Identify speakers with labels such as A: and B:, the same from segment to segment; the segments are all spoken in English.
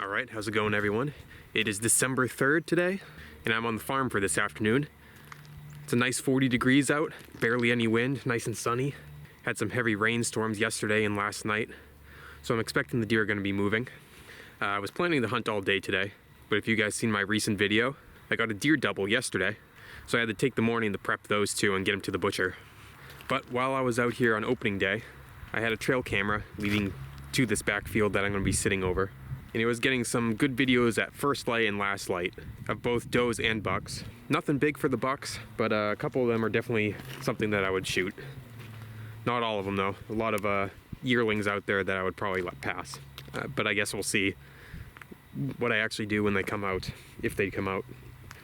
A: Alright, how's it going everyone? It is December 3rd today, and I'm on the farm for this afternoon. It's a nice 40 degrees out, barely any wind, nice and sunny. Had some heavy rainstorms yesterday and last night, so I'm expecting the deer are going to be moving. I was planning to hunt all day today, but if you guys seen my recent video, I got a deer double yesterday, so I had to take the morning to prep those two and get them to the butcher. But while I was out here on opening day, I had a trail camera leading to this backfield that I'm going to be sitting over. And it was getting some good videos at first light and last light of both does and bucks. Nothing big for the bucks, but a couple of them are definitely something that I would shoot. Not all of them though. A lot of yearlings out there that I would probably let pass. But I guess we'll see what I actually do when they come out, if they come out.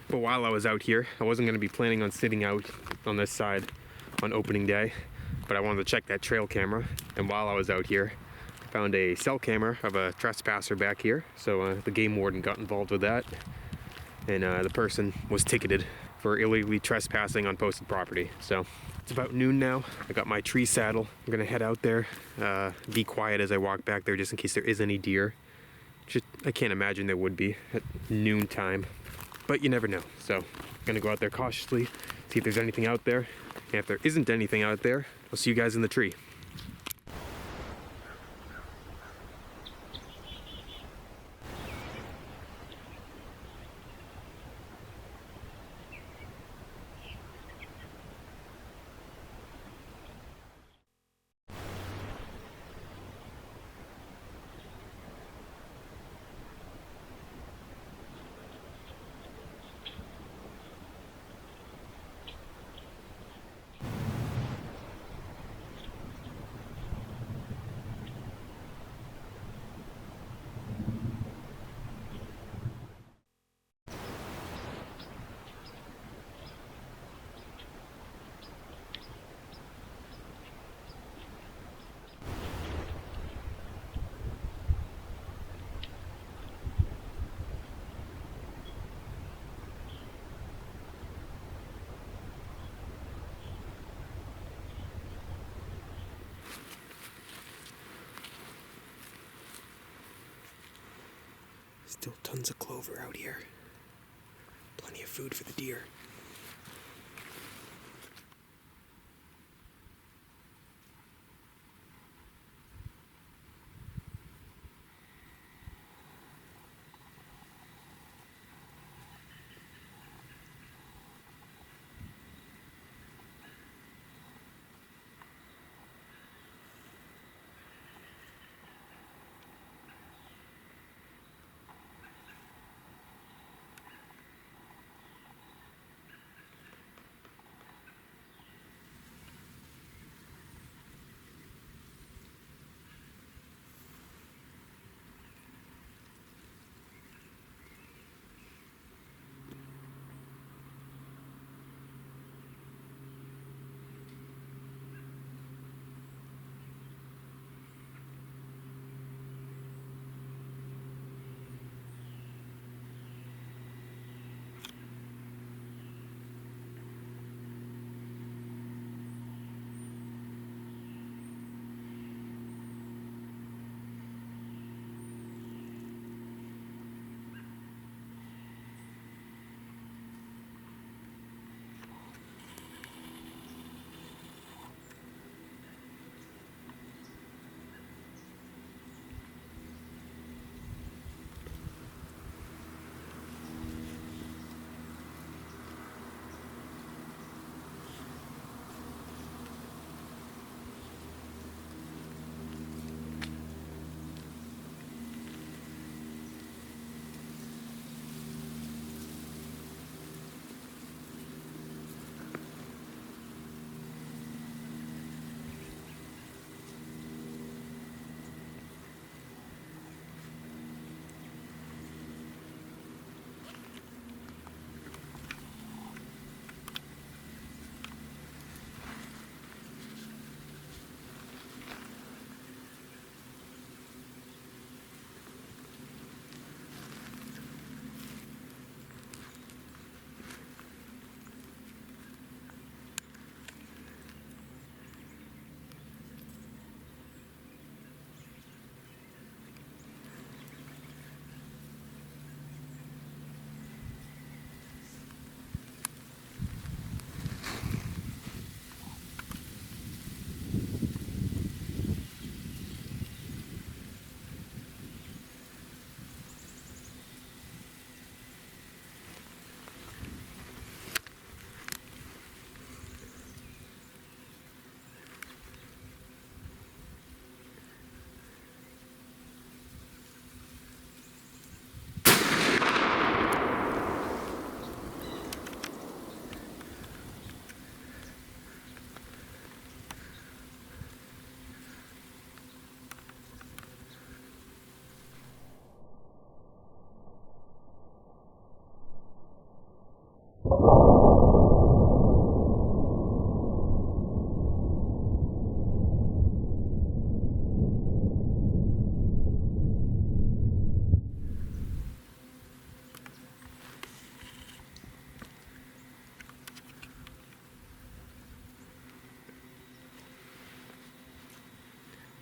A: But while I was out here, I wasn't going to be planning on sitting out on this side on opening day, but I wanted to check that trail camera. And while I was out here, found a cell camera of a trespasser back here, so the game warden got involved with that, and the person was ticketed for illegally trespassing on posted property. So it's about noon now. I got my tree saddle. I'm gonna head out there, be quiet as I walk back there just in case there is any deer. I can't imagine there would be at noon time, but you never know. So I'm gonna go out there cautiously, see if there's anything out there, and if there isn't anything out there, I'll see you guys in the tree. Still tons of clover out here. Plenty of food for the deer.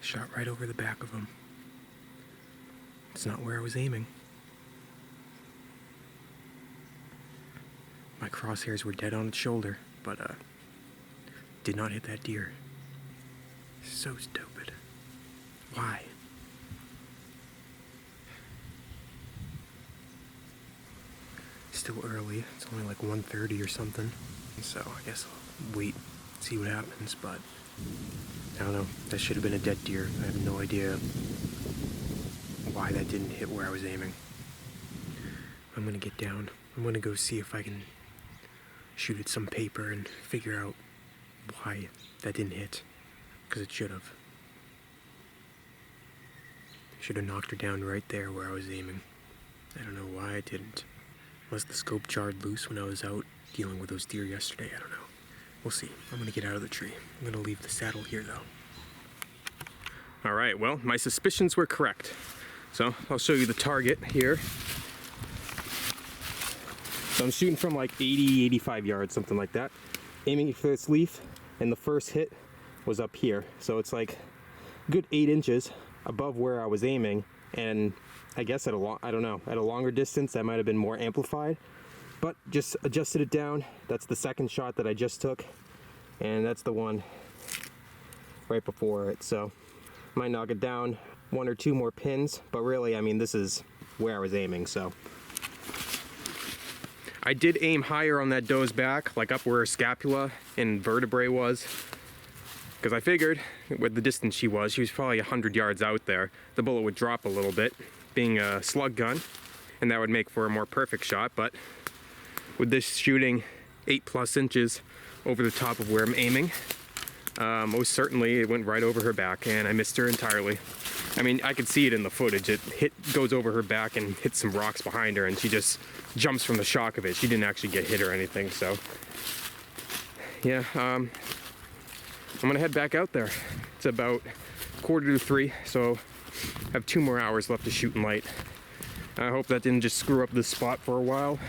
A: Shot right over the back of him. It's not where I was aiming. My crosshairs were dead on its shoulder, but did not hit that deer. So stupid. Why? Still early. It's only like 1:30 or something. So I guess I'll wait, see what happens, but I don't know. That should have been a dead deer. I have no idea why that didn't hit where I was aiming. I'm gonna get down. I'm gonna go see if I can shoot at some paper and figure out why that didn't hit. Because it should have. Should have knocked her down right there where I was aiming. I don't know why I didn't. Unless the scope jarred loose when I was out dealing with those deer yesterday. I don't know. We'll see. I'm gonna get out of the tree. I'm gonna leave the saddle here though. All right, well, my suspicions were correct. So I'll show you the target here. So I'm shooting from like 80, 85 yards, something like that. Aiming for this leaf, and the first hit was up here. So it's like a good 8 inches above where I was aiming. And I guess at a longer distance, that might have been more amplified. But just adjusted it down. That's the second shot that I just took. And that's the one right before it. So might knock it down 1 or 2 more pins. But really, I mean, this is where I was aiming, so. I did aim higher on that doe's back, like up where her scapula and vertebrae was. Because I figured, with the distance she was probably 100 yards out there, the bullet would drop a little bit, being a slug gun, and that would make for a more perfect shot. But with this shooting 8+ inches over the top of where I'm aiming, most certainly it went right over her back, and I missed her entirely. I mean, I could see it in the footage. It goes over her back and hits some rocks behind her, and she just jumps from the shock of it. She didn't actually get hit or anything, so yeah. I'm gonna head back out there. It's about 2:45, so I have 2 more hours left to shoot in light. I hope that didn't just screw up this spot for a while.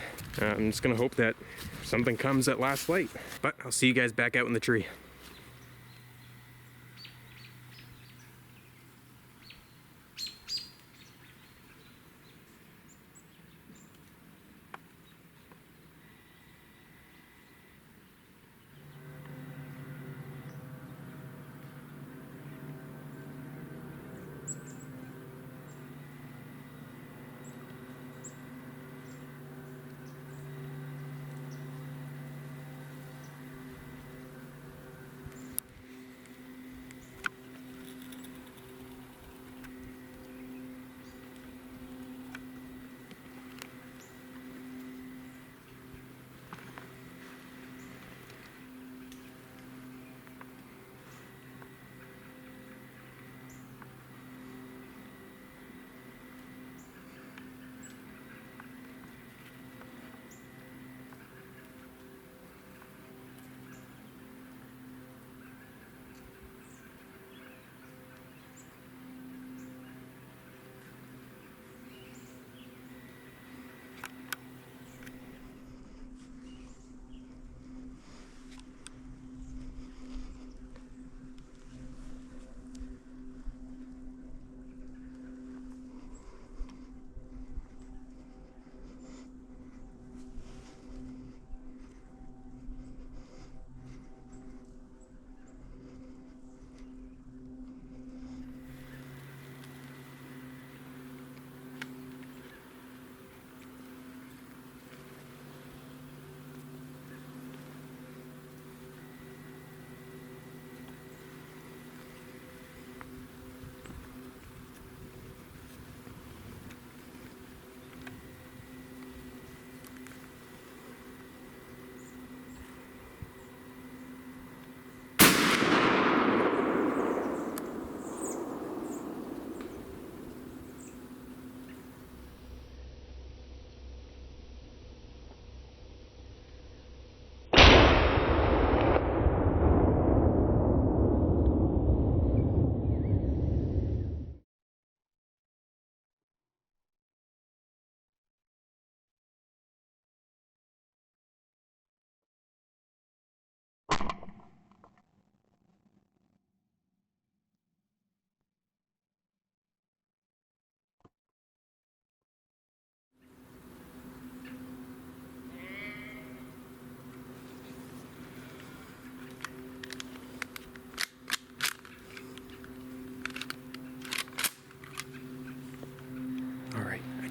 A: I'm just gonna hope that something comes at last light. But I'll see you guys back out in the tree.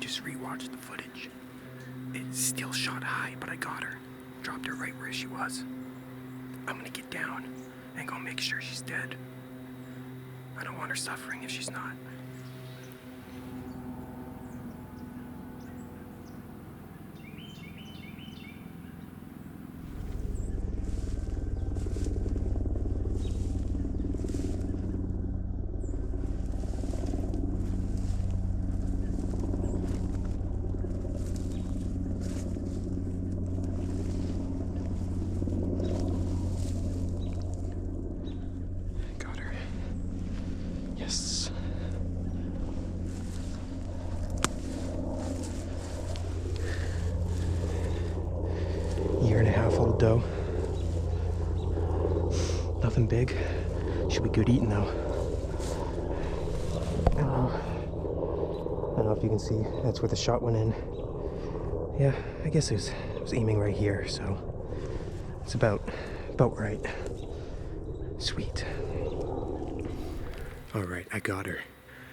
A: just rewatched the footage. It still shot high, but I got her. Dropped her right where she was. I'm gonna get down and go make sure she's dead. I don't want her suffering if she's not. Yes. Year and a half old doe. Nothing big. Should be good eating though. I don't know if you can see, that's where the shot went in. Yeah, I guess it was aiming right here, so it's about right. Sweet. Alright, I got her.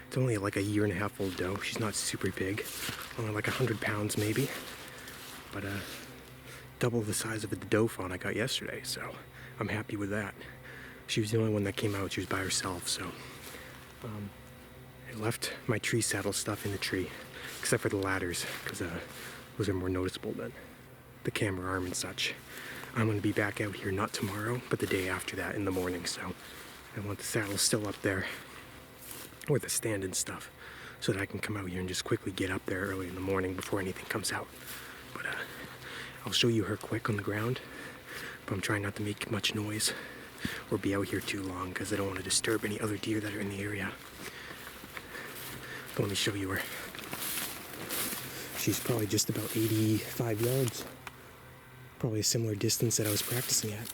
A: It's only like a year and a half old doe. She's not super big. Only like 100 pounds maybe. But double the size of the doe fawn I got yesterday, so I'm happy with that. She was the only one that came out. She was by herself, so I left my tree saddle stuff in the tree, except for the ladders, because those are more noticeable than the camera arm and such. I'm going to be back out here not tomorrow, but the day after that in the morning, so I want the saddle still up there, or the stand and stuff, so that I can come out here and just quickly get up there early in the morning before anything comes out. But I'll show you her quick on the ground, but I'm trying not to make much noise or be out here too long because I don't want to disturb any other deer that are in the area. But let me show you her. She's probably just about 85 yards. Probably a similar distance that I was practicing at.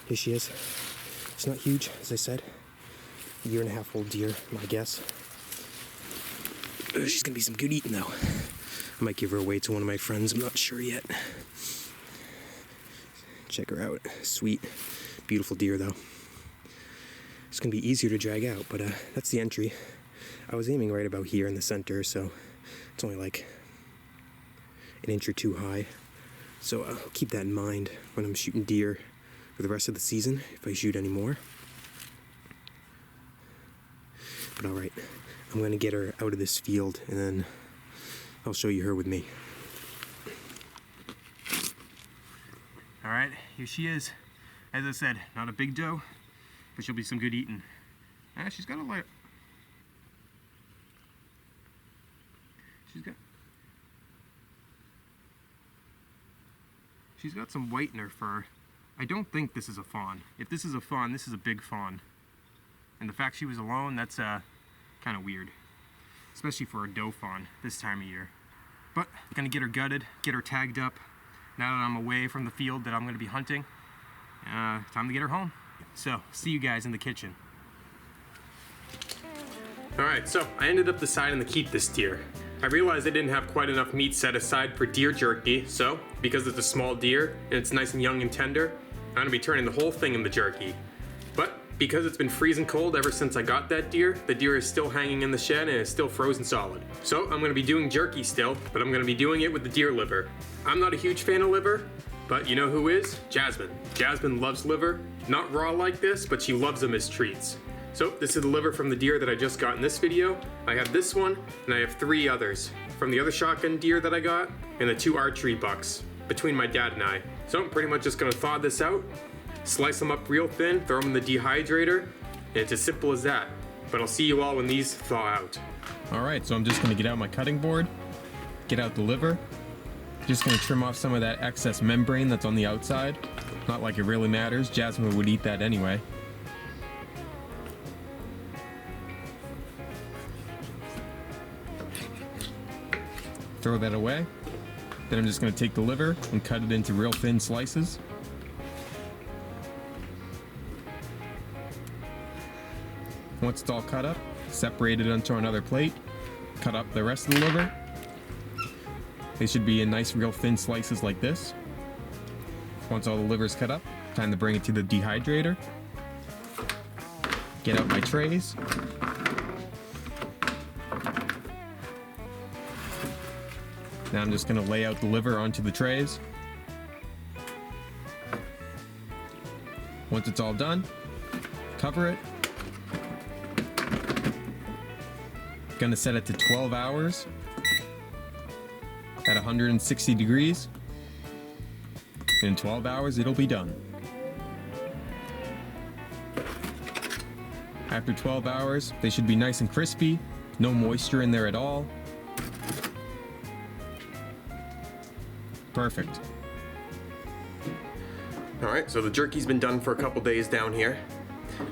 A: Here she is. It's not huge, as I said. A year and a half old deer, my guess. She's gonna be some good eating though. I might give her away to one of my friends, I'm not sure yet. Check her out, sweet, beautiful deer though. It's gonna be easier to drag out, but that's the entry. I was aiming right about here in the center, so it's only like an inch or two high. So I'll keep that in mind when I'm shooting deer for the rest of the season, if I shoot any more. But alright, I'm gonna get her out of this field and then I'll show you her with me. Alright, here she is. As I said, not a big doe, but she'll be some good eating. She's got a light. She's got some white in her fur. I don't think this is a fawn. If this is a fawn, this is a big fawn. And the fact she was alone, that's kind of weird. Especially for a doe fawn this time of year. But I'm gonna get her gutted, get her tagged up. Now that I'm away from the field that I'm gonna be hunting, time to get her home. So, see you guys in the kitchen. Alright, so I ended up deciding to keep this deer. I realized I didn't have quite enough meat set aside for deer jerky, so because it's a small deer and it's nice and young and tender, I'm gonna be turning the whole thing into jerky. But because it's been freezing cold ever since I got that deer, the deer is still hanging in the shed and is still frozen solid. So I'm gonna be doing jerky still, but I'm gonna be doing it with the deer liver. I'm not a huge fan of liver, but you know who is? Jasmine. Jasmine loves liver. Not raw like this, but she loves them as treats. So this is the liver from the deer that I just got in this video. I have this one, and I have 3 others from the other shotgun deer that I got, and the 2 archery bucks between my dad and I. So I'm pretty much just gonna thaw this out, slice them up real thin, throw them in the dehydrator, and it's as simple as that. But I'll see you all when these thaw out. All right, so I'm just gonna get out my cutting board, get out the liver, just gonna trim off some of that excess membrane that's on the outside. Not like it really matters, Jasmine would eat that anyway. Throw that away. Then I'm just gonna take the liver and cut it into real thin slices. Once it's all cut up, separate it onto another plate, cut up the rest of the liver. They should be in nice real thin slices like this. Once all the liver's cut up, time to bring it to the dehydrator. Get out my trays. Now I'm just gonna lay out the liver onto the trays. Once it's all done, cover it. Gonna set it to 12 hours at 160 degrees. In 12 hours, it'll be done. After 12 hours, they should be nice and crispy, no moisture in there at all. Perfect. All right, so the jerky's been done for a couple days down here.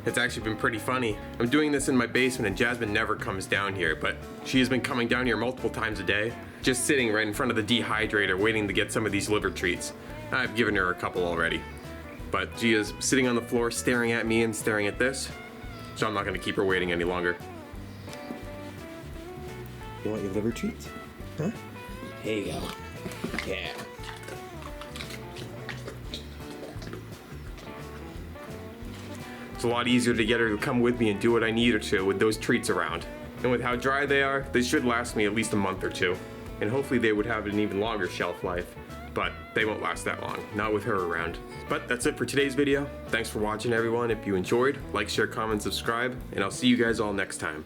A: It's actually been pretty funny. I'm doing this in my basement and Jasmine never comes down here, but she has been coming down here multiple times a day, just sitting right in front of the dehydrator waiting to get some of these liver treats. I've given her a couple already, but she is sitting on the floor staring at me and staring at this, so I'm not gonna keep her waiting any longer.
B: You want your liver treats? Huh? Here you go. Yeah.
A: It's a lot easier to get her to come with me and do what I need her to with those treats around. And with how dry they are, they should last me at least a month or two. And hopefully they would have an even longer shelf life. But they won't last that long, not with her around. But that's it for today's video. Thanks for watching, everyone. If you enjoyed, like, share, comment, subscribe, and I'll see you guys all next time.